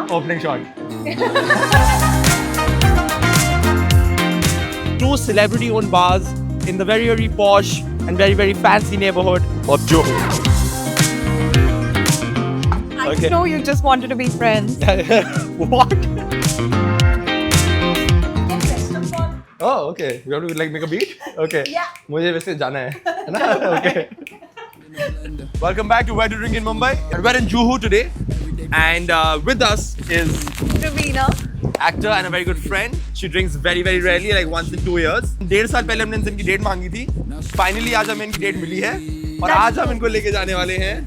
Opening shot. Two celebrity-owned bars in the very, very posh and very, very fancy neighborhood of Juhu. I just know you just wanted to be friends. What? Oh, okay. You have to like make a beat? Okay. Yeah. मुझे वैसे जाना है ना? Okay. Welcome back to Where to Drink in Mumbai. And we're in Juhu today. And with us is Ravina. actor and a very good friend. She drinks very, very rarely, like once in 2 years. 1.5 साल पहले हमने इनकी date मांगी थी. Finally आज हमें इनकी date मिली है. और आज हम इनको लेके जाने वाले हैं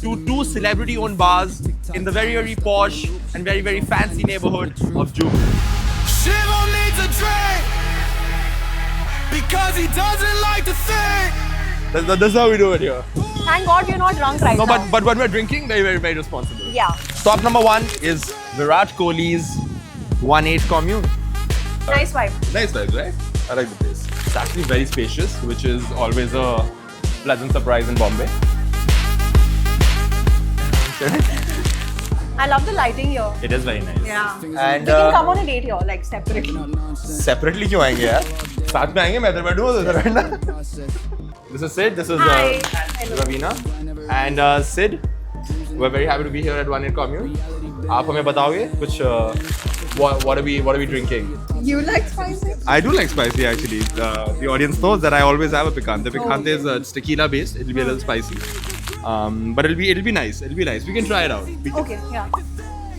to two celebrity-owned bars in the very, very posh and very, very fancy neighborhood of Juhu. Shivo needs a drink because he doesn't like to think. That's how we do it here. Thank God you're not drunk right No, now. but when we're drinking, very, very, very responsible. Yeah. Stop number 1 is Virat Kohli's 1-8 commune. Nice vibe. Nice vibes, right? I like the place. It's actually very spacious, which is always a pleasant surprise in Bombay. I love the lighting here. It is very nice. Yeah. And We can come on a date here, like separately. separately क्यों आएंगे यार? साथ में आएंगे मैं इधर बैठूँ उधर बैठना. This is Sid. This is Hi. Hello. Ravina. And Sid, we're very happy to be here at 1-8 commune. आप हमें बताओगे कुछ what are we drinking? You like spicy? I do like spicy actually. The audience knows that I always have a picante. Picante is it's tequila based. It'll be a little spicy, but it'll be nice. It'll be nice. We can try it out. Okay, yeah.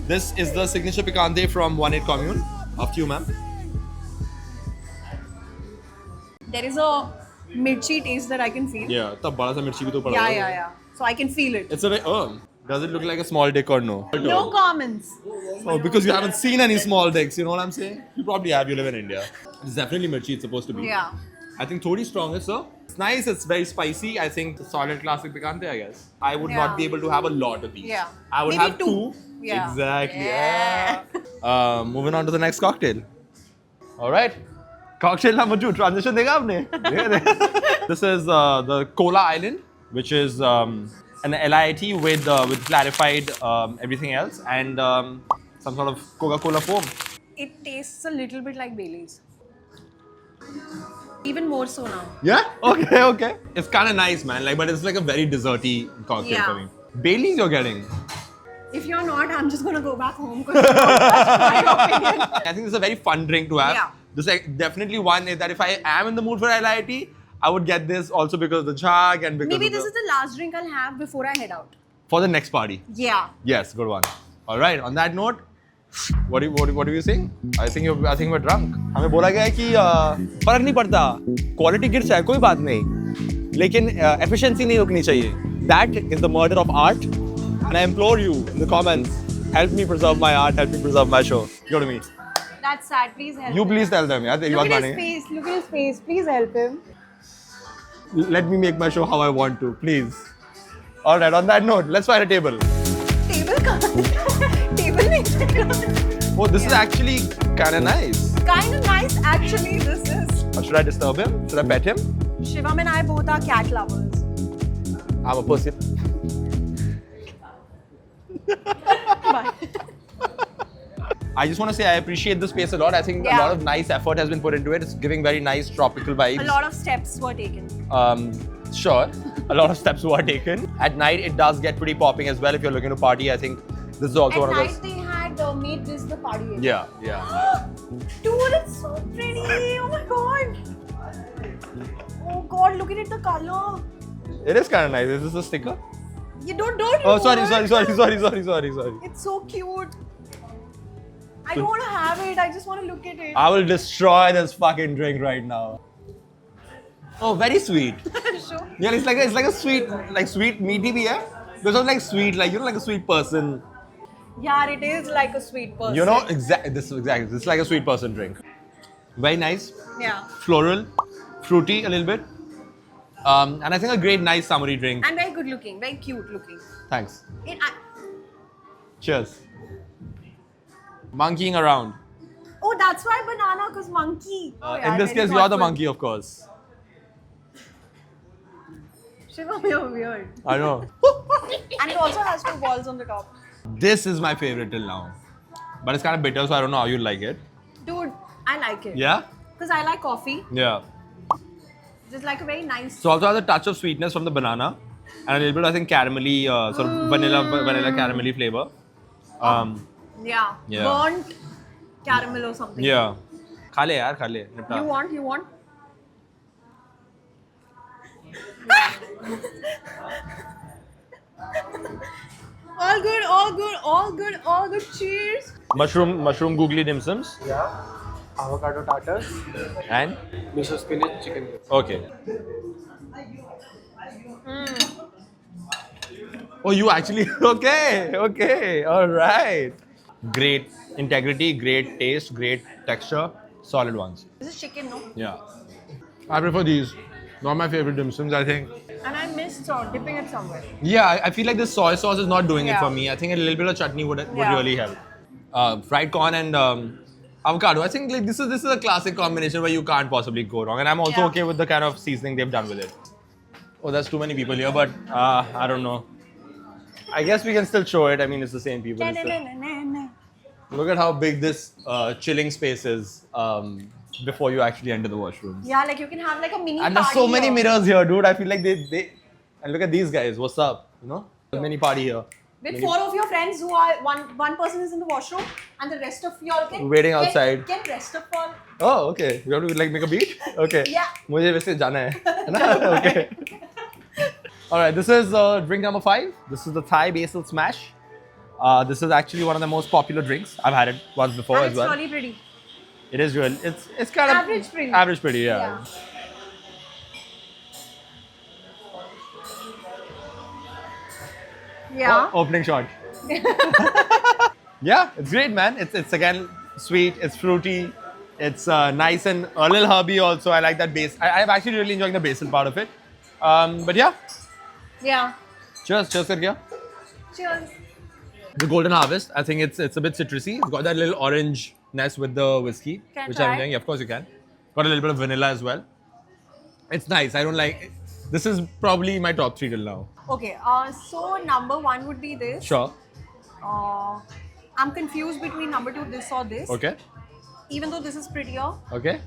This is the signature picante from 1-8 commune. After you, ma'am. There is a mirchi taste that I can feel. Yeah, तब बड़ा सा मिर्ची भी तो पड़ा Yeah, हुआ है. yeah, yeah. So I can feel it. It's a does it look like a small dick or no? No comments. Oh, because you haven't seen any small dicks. You know what I'm saying? You probably have. You live in India. It's definitely mirchi. It's supposed to be. Yeah. I think thodi strong is sir. It's nice. It's very spicy. I think solid classic picante. I guess I would not Yeah. be able to have a lot of these. Yeah. I would Maybe have two. Yeah. Exactly. Yeah. Moving on to the next cocktail. All right. Cocktail number 2. Transition देगा आपने? This is the Cola Island, which is an LIT with clarified everything else and some sort of Coca-Cola foam. It tastes a little bit like Bailey's. Even more so now. Yeah. Okay. It's kind of nice, man. Like, but it's like a very desserty cocktail Yeah. for me. Bailey's you're getting. If you're not, I'm just gonna go back home because my opinion. I think this is a very fun drink to have. Yeah. This is like definitely one that if I am in the mood for LIT, I would get this also because of the jug and because Maybe of this is the last drink I'll have before I head out. for the next party. Yeah. Yes, good one. All right. On that note, what are you saying? I think we're drunk. हमें बोला गया है कि फर्क नहीं पड़ता, quality गिर जाए कोई बात नहीं, लेकिन efficiency नहीं रुकनी चाहिए. That is the murder of art, and I implore you in the comments, help me preserve my art, help me preserve my show. Go to me. That's sad. Please help You him. please tell them, यार तेरी Look बात at his मानेंगे. face. Look at his face. Please help him. Let me make my show how I want to, please. All right. On that note, let's find a table. Table कहाँ? Table नहीं. Oh, this is actually kind of nice. Kind of nice actually. This is. Or should I disturb him? Should I pet him? Shivam and I both are cat lovers. I'm a pussy. Bye. I just want to say I appreciate the space a lot. I think a Yeah. lot of nice effort has been put into it. It's giving very nice tropical vibes. A lot of steps were taken. Sure. A lot of steps were taken. At night, it does get pretty popping as well. If you're looking to party, I think this is also At one of night those. they had made this the party area. Yeah. Dude, it's so pretty. Oh my god. Oh god, look at it, the color. It is kind of nice. Is this a sticker? You don't. Oh, sorry. It's so cute. I don't want to have it. I just want to look at it. I will destroy this fucking drink right now. Oh, very sweet. Sure. Yeah, it's like a sweet meaty bhi hai. Because of like sweet, like like a sweet person. Yeah, it is like a sweet person. You know, this is like a sweet person drink. Very nice, Yeah. floral, fruity a little bit. And I think a great, nice summery drink. And very good looking, very cute looking. Thanks. It, Cheers. Monkeying around. oh, that's why banana, because monkey. Oh, yeah, In this very case, you're the thoughtful. monkey, of course. Shivam, you're weird. I know. And it also has two balls on the top. This is my favorite till now. But it's kind of bitter, so I don't know how you'd like it. Dude, I like it. Yeah? Because I like coffee. Yeah. Just like a very nice. So also has a touch of sweetness from the banana. And a little bit, I think, caramelly, sort of vanilla caramelly flavor. Yeah. Yeah. Burnt caramel or something. Yeah. खा ले यार, खा ले. निपटा. You want? All good. Cheers. Mushroom googly dim sums. Yeah. Avocado tartar. And? Miso spinach chicken. Okay. Oh, you actually okay, all right. Great integrity, great taste, great texture, solid ones. This is chicken, no? Yeah. I prefer these. Not my favorite dim sums, I think. And I missed dipping it somewhere. Yeah, I feel like the soy sauce is not doing it Yeah. for me. I think a little bit of chutney would Yeah. really help. Fried corn and avocado. I think like this is a classic combination where you can't possibly go wrong. And I'm also Yeah. okay with the kind of seasoning they've done with it. Oh, there's too many people here, but I don't know. I guess we can still show it. I mean, it's the same people. It's still- Look at how big this chilling space is before you actually enter the washrooms. Yeah, like you can have like a mini And there's party so many here. mirrors here, dude. I feel like they and look at these guys. What's up? You know, mini party here. With 4 of your friends who are one person is in the washroom and the rest of y'all can Waiting outside. Can rest of all. Oh, okay. You have to like make a beat? Okay. Yeah. मुझे वैसे जाना है. Okay. All right. This is drink number 5. This is the Thai basil smash. This is actually one of the most popular drinks. I've had it once before And as it's well. really pretty. It is real. It's kind of Average pretty. Average pretty, yeah. Yeah. Opening shot. Yeah, it's great, man. It's again sweet. It's fruity. It's nice and a little herby also. I like that base. I'm actually really enjoying the basil part of it. But yeah, Yeah. cheers करके. Cheers. The Golden Harvest. I think it's a bit citrusy. It's got that little orangeness with the whiskey, Can I which try? I'm enjoying. Yeah, of course you can. Got a little bit of vanilla as well. It's nice. I don't like. This is probably my top 3 till now. Okay. So number 1 would be this. Sure. I'm confused between number 2, this or this. Okay. Even though this is prettier. Okay.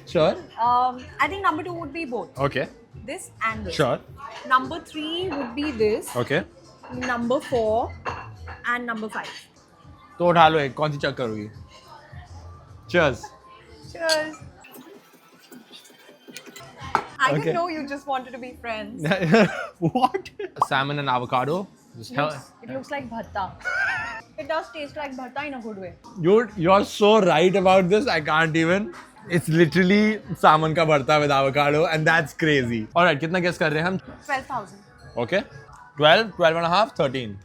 Sure. I think number 2 would be both. Okay. This and this. Sure. Number 3 would be this. Okay. Number 4 and number 5. तो उठा लो एक कौन सी check करोगी? Cheers. Cheers. I Okay. didn't know you just wanted to be friends. What? Salmon and avocado. Just hell. It looks like bhatta. It does taste like bhatta in a good way. You're so right about this. I can't even. It's literally salmon ka bharta with avocado, and that's crazy. All right, कितना guess कर रहे हैं हम? 12,000. Okay. 12, 12 and a half, 13.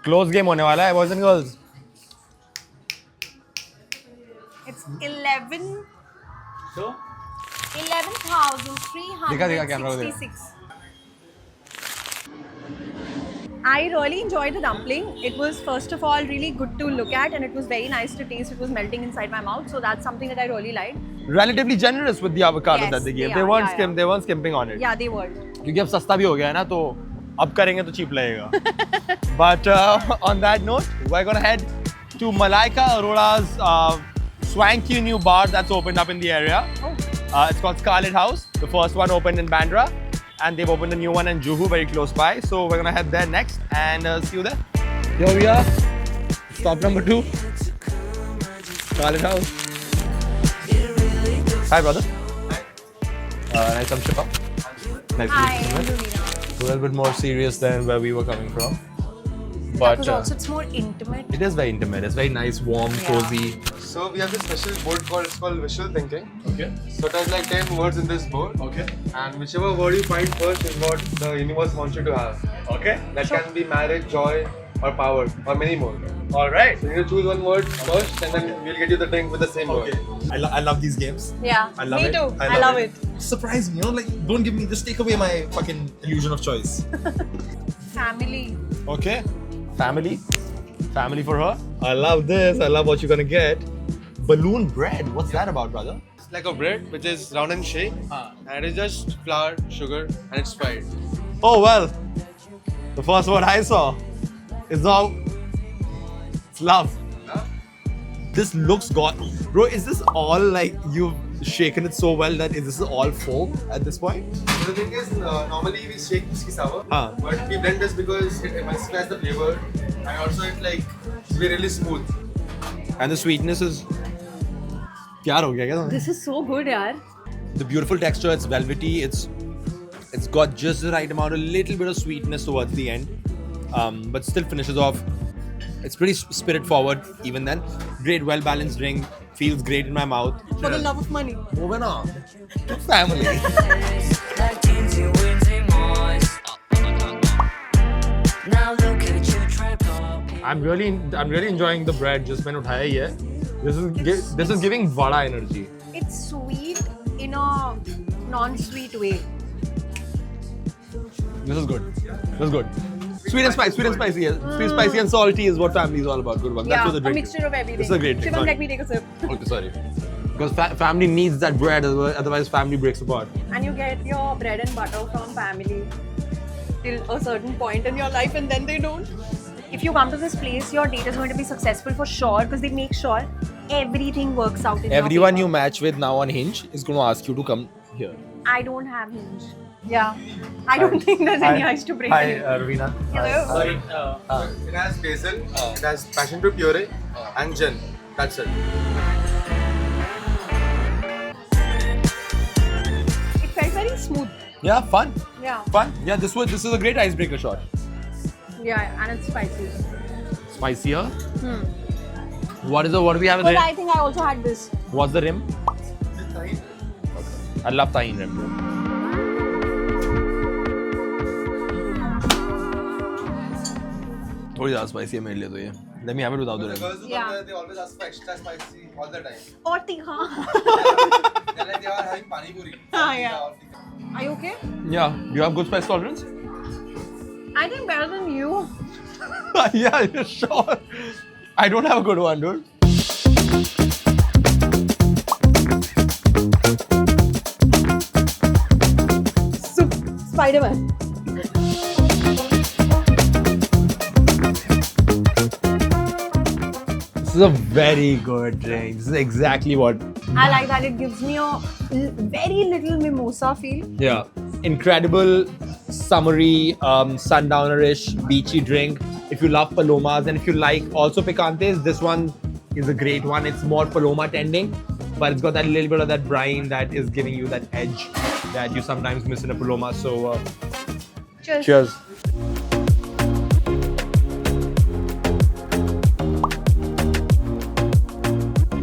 Close game होने वाला है, boys and girls. It's 11. So? 11,366. I really enjoyed the dumpling. It was first of all really good to look at and it was very nice to taste. It was melting inside my mouth. So that's something that I really liked. Relatively generous with the avocado Yes, that they gave. they They are, weren't yeah, they weren't skimping on it. Yeah, they were. क्योंकि अब सस्ता भी हो गया है ना तो अब करेंगे तो cheap लगेगा. But on that note, we're gonna head to Malaika Arora's swanky new bar that's opened up in the area. Oh. It's called Scarlet House. The first one opened in Bandra, and they've opened a new one in Juhu, very close by. So we're gonna head there next and see you there. Here we are. Stop number 2. Scarlet House. Hi, brother. Nice, I'm Shiva. Nice Hi, to meet I'm you. Lumina. A little bit more serious than where we were coming from. Because But also it's more intimate. it is very intimate. It's very nice, warm, Yeah. cozy. So we have this special board called visual thinking. Okay. So it has like 10 words in this board. Okay. And whichever word you find first is what the universe wants you to have. Okay. That can be marriage, joy, or power, or many more. All right. So you need to choose one word first, and then we'll get you the drink with the same word. I love these games. Yeah, I love me it. too. I I love love it. it. Surprise me, like don't give me, just take away my fucking illusion of choice. Family. Okay. Family for her. I love this. I love what you're gonna get. Balloon bread. What's that about, brother? It's like a bread which is round and shaped, and it is just flour, sugar, and it's fried. Oh well. The first one I saw. It's all. It's love. This looks god. Bro, is this all like you've shaken it so well that is this all foam at this point? The thing is, normally we shake whiskey sour, Huh. but we blend this because it emulsifies the flavor and also it like be really smooth. And the sweetness is. Kya ho gaya kya? This is so good, yaar. The beautiful texture, it's velvety, it's got just the right amount, a little bit of sweetness towards the end, but still finishes off. It's pretty spirit forward even then. Great, well balanced drink, feels great in my mouth. For the love of money. Moving on. Family. Like Tinsy Windsy Moist. Now look at you trapped up. I'm really enjoying the bread. Just when uthaya hi hai. This is giving vada energy. It's sweet in a non-sweet way. This is good. This is good. Sweet and spicy. Yeah. Sweet, spicy, and salty is what family is all about. Good one. That's Yeah, what the a drink. mixture of everything. This is a great drink. Shivam, Sorry. let me take a sip. Okay, sorry. Because family needs that bread, otherwise family breaks apart. And you get your bread and butter from family till a certain point in your life, and then they don't. If you come to this place, your date is going to be successful for sure because they make sure everything works out in Everyone your you match with now on Hinge is going to ask you to come here. I don't have Hinge. Yeah. I don't think there's any ice to break in. Ravina. Hello. It has basil, it has passion fruit puree, and gin. That's it. It felt very smooth. Yeah, fun. Yeah. Fun. Yeah, this is a great icebreaker shot. Yeah, and it's spicy. Spicier. What do we have in But there? I think I also had this. What's the rim? I love Tahin rim. थोड़ी ज़्यादा spicy है मेरे लिए तो ये. Let me have it without the rim. Girls who Yeah. come there, they always ask for extra spicy all the time. और तीखा. They're like they are having pani puri. Yeah. Are you okay? Yeah. Do you have good spice tolerance? I think better than you. Yeah, you're sure. I don't have a good one, dude. Spider-Man. This is a very good drink. This is exactly what. I like that it gives me a very little mimosa feel. Yeah. Incredible, summery, sundownerish, beachy drink. If you love palomas and if you like also picantes, this one is a great one. It's more paloma tending, but it's got that little bit of that brine that is giving you that edge that you sometimes miss in a paloma. So, Cheers. cheers.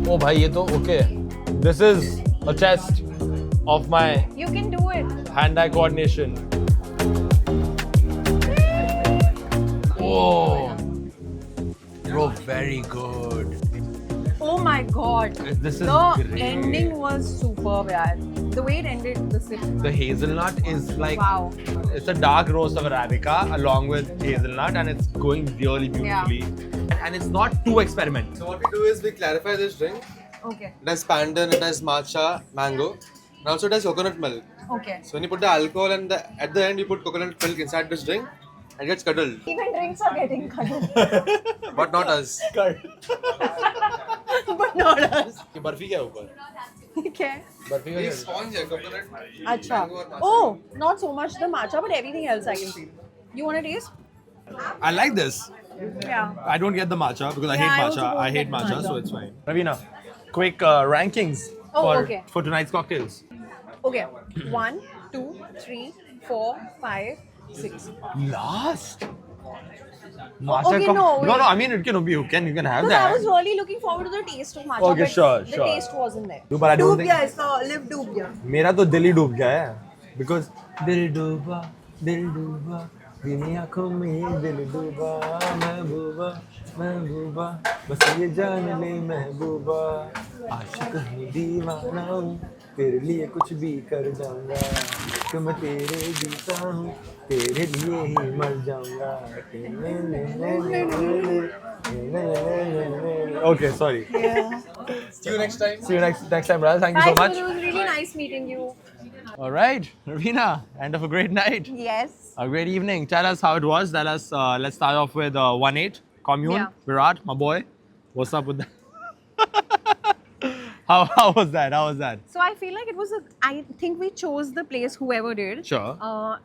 Oh, bhai, ye to okay. This is a test of my You can do it. hand-eye coordination. Oh, bro, very good. Oh my god. This is The great. ending was superb, yaar. The way it ended, the sip. The hazelnut is like Wow. it's a dark roast of Arabica along with hazelnut, and it's going really beautifully. And it's not too experimental. So what we do is we clarify this drink. Okay. It has pandan, it has matcha, mango, and also it has coconut milk. Okay. So when you put the alcohol and at the end you put coconut milk inside this drink, and it gets cuddled. Even drinks are getting cuddled. But not us. But not us. ये बर्फी क्या है ऊपर? Okay. Barfi का It's sponge, coconut, Acha. mango or matcha. Oh, not so much the matcha, but everything else I can feel. You want a taste? I like this. Yeah. I don't get the matcha because I Yeah, I hate also matcha. don't I hate get matcha, matcha. so it's fine. Ravina, quick rankings Oh, okay. for tonight's cocktails. Okay. 1, 2, 3, 4, 5, 6. Last. Matcha okay, cock- no, no, wait. I mean you can have Because that. I was really looking forward to the taste of matcha, Okay, but sure, the sure. taste wasn't there. No, but I don't think. गया इसका lip डूब गया. मेरा तो दिल ही डूब गया है because दिल डूबा तेरी आंखों में दिल डूबा महबूबा बस ये जान ले महबूबा आशिक हूँ दीवाना हूँ तेरे लिए कुछ भी कर जाऊंगा कि मैं तेरे जीता हूँ तेरे लिए ही मर जाऊंगा. Okay, sorry. Yeah. See you next time. See you next time, brother. Thank you Bye, so much. It was really nice meeting you. All right, Ravina, end of a great night. Yes. A great evening. Tell us how it was. Tell us, let's start off with 1-8, Commune, Yeah. Virat, my boy. What's up with that? how was that? How was that? So I feel like it was I think we chose the place, whoever did. Sure.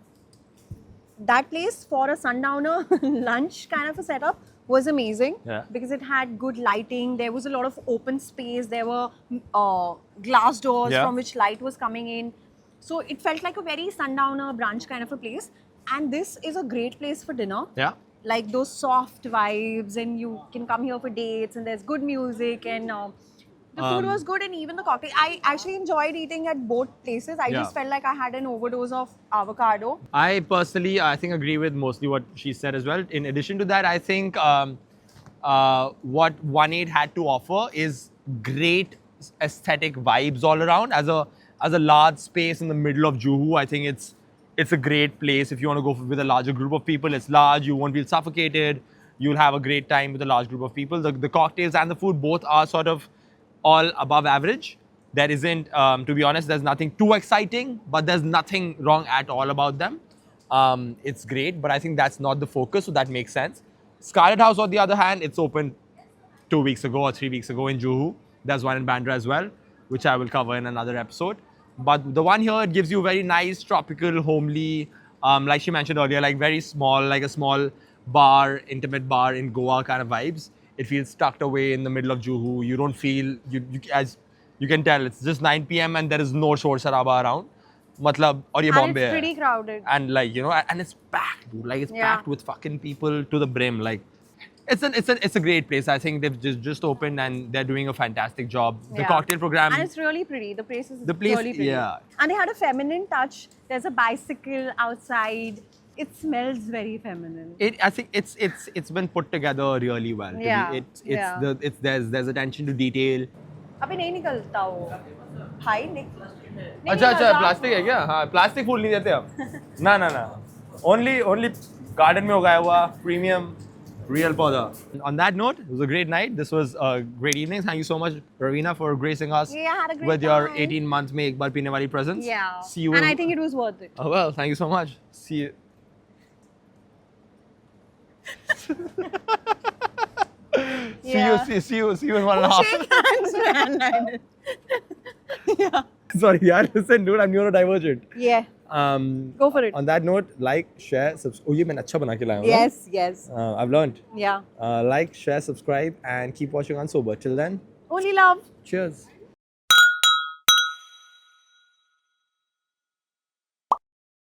That place for a sundowner lunch kind of a setup was amazing. Yeah. Because it had good lighting. There was a lot of open space. There were glass doors Yeah. from which light was coming in. So it felt like a very sundowner brunch kind of a place. And this is a great place for dinner. Yeah. Like those soft vibes, and you can come here for dates, and there's good music, and the food was good, and even the cocktail. I actually enjoyed eating at both places. I Yeah. just felt like I had an overdose of avocado. I personally, I think, agree with mostly what she said as well. In addition to that, I think what 1-8 had to offer is great aesthetic vibes all around. As a large space in the middle of Juhu, I think it's a great place if you want to go with a larger group of people. It's large, you won't feel suffocated. You'll have a great time with a large group of people. The cocktails and the food both are sort of all above average. There isn't, to be honest, there's nothing too exciting, but there's nothing wrong at all about them. It's great, but I think that's not the focus, so that makes sense. Scarlet House, on the other hand, it's opened 2 weeks ago or 3 weeks ago in Juhu. There's one in Bandra as well, which I will cover in another episode. But the one here, it gives you very nice, tropical, homely, like she mentioned earlier, like very small, like a small bar, intimate bar in Goa kind of vibes. It feels tucked away in the middle of Juhu. You don't feel, as you can tell, it's just 9 p.m. and there is no shore saraba around. Matlab, or ye And Bombay it's hai. pretty crowded. And like, you know, and it's packed, dude. Like it's Yeah. packed with fucking people to the brim. Like, it's a great place. I think they've just opened and they're doing a fantastic job. The Yeah. cocktail program. And it's really pretty. The place is The place- really pretty. yeah. And they had a feminine touch. There's a bicycle outside. It smells very feminine. I think it's been put together really well. Yeah, yeah. There's attention to detail. अबे नहीं निकलता वो. भाई अच्छा plastic है क्या हाँ plastic फूल नहीं देते हम ना only garden में उगाया हुआ premium real पौधा. On that note, it was a great night. This was a great evening. Thank you so much, Ravina, for gracing us Yeah, I had a great with your time. 18 months में एक बार पीने वाली presence. Yeah. See you. And in- I think it was worth it. Oh, well, thank you so much. See you. Yeah. See you in 1.5. Shake hands, man. Yeah. Sorry, yaar. Listen, dude, I'm neurodivergent. Yeah. Go for it. On that note, like, share, subscribe. Oh, ये मैंने अच्छा बना के लाया हूँ ना? Yes, yes. I've learned. Yeah. Like, share, subscribe, and keep watching on Sober. Till then, Only love. cheers.